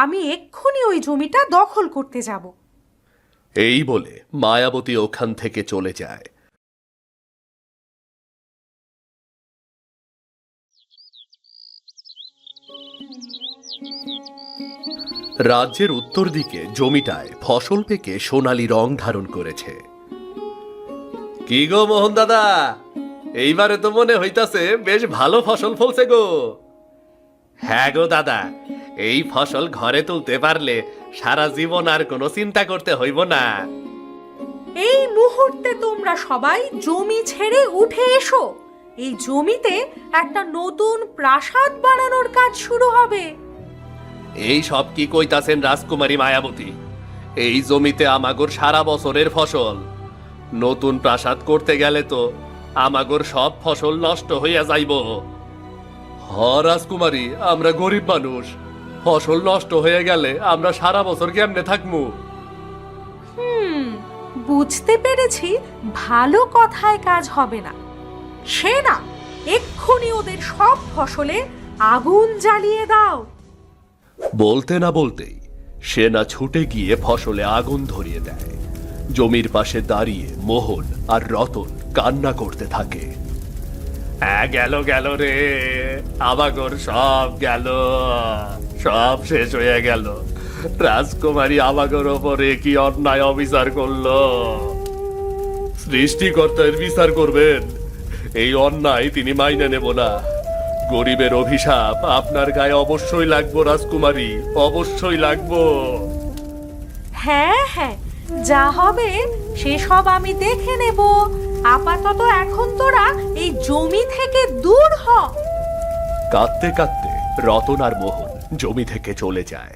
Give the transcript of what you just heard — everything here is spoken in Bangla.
আমি এক্ষুনি ওই জমিটা দখল করতে যাব। এই বলে মায়াবতী ওখান থেকে চলে যায়। রাজ্যের উত্তর দিকে জমিটায় ফসল পেকে সোনালী রং ধারণ করেছে। কি গো মোহন দাদা, এইবারে তো মনে হইতাছে বেশ ভালো ফসল ফলছে গো। হ্যাঁ গো দাদা, এই ফসল ঘরে তুলতে পারলে সারা জীবন আর কোনো চিন্তা করতে হইব না। এই মুহূর্তে তোমরা সবাই জমি ছেড়ে উঠে এসো। এই জমিতে একটা নতুন প্রাসাদ বানানোর কাজ শুরু হবে। এই সব কি কইতাছেন রাজকুমারী মায়াবতী? এই জমিতে আমাগর সারা বছরের ফসল, নতুন প্রাসাদ করতে গেলে তো আমাগর সব ফসল নষ্ট হইয়া যাইব। হ রাজকুমারী, আমরা গরিব মানুষ, ফসল নষ্ট হয়ে গেলে আমরা সারা বছর কেমনে থাকবো? বুঝতে পেরেছি, ভালো কথায় কাজ হবে না। সে না, এক্ষুনি ওদের সব ফসলে আগুন জ্বালিয়ে দাও। বলতে না বলতেই সেনা ছুটে গিয়ে ফসলে আগুন ধরিয়ে দেয়। জমির পাশে দাঁড়িয়ে মোহন আর রতন কান্না করতে থাকে। গেল গেল রে, আমাগর সব গেল, সব শেষ হয়ে গেল। রাজকুমারী আমাগর ওপরে কি অন্যায় অবিচার করলো! সৃষ্টিকর্তার বিচার করবেন, এই অন্যায় তিনি মাইনে নেব না। গরিবের অভিশাপ আপনার গায়ে অবশ্যই লাগবো রাজকুমারী, অবশ্যই লাগবো। হ্যাঁ হ্যাঁ, যা হবে সেসব আমি দেখে নেব। আপাতত এখন তোরা এই জমি থেকে দূর হ। কাঁদতে কাঁদতে রতন আর মোহন জমি থেকে চলে যায়।